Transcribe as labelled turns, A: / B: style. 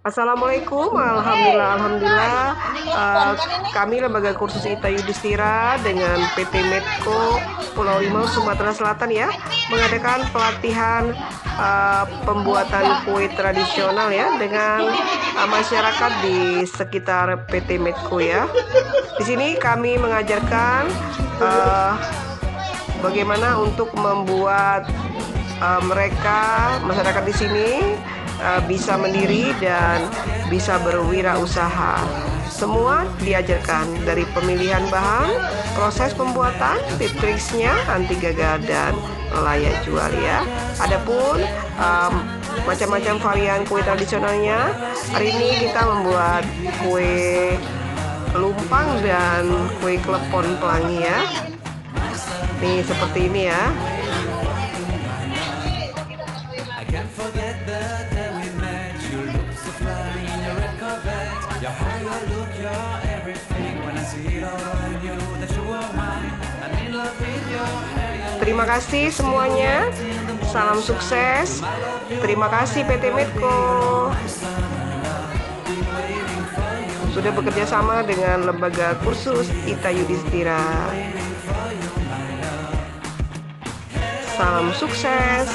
A: Assalamualaikum, alhamdulillah. Kami Lembaga Kursus ITA Yudhistira dengan PT Medco Pulau Rimau, Sumatera Selatan ya, mengadakan pelatihan pembuatan kue tradisional ya dengan masyarakat di sekitar PT Medco ya. Di sini kami mengajarkan bagaimana untuk membuat masyarakat di sini bisa mandiri dan bisa berwirausaha. Semua diajarkan dari pemilihan bahan, proses pembuatan, tips-triksnya, anti gagal dan layak jual ya. Adapun macam-macam varian kue tradisionalnya. Hari ini kita membuat kue lumpang dan kue klepon pelangi ya. Nih seperti ini ya. Terima kasih semuanya. Salam sukses. Terima kasih PT Medco sudah bekerja sama dengan Lembaga Kursus ITA Yudhistira. Salam sukses.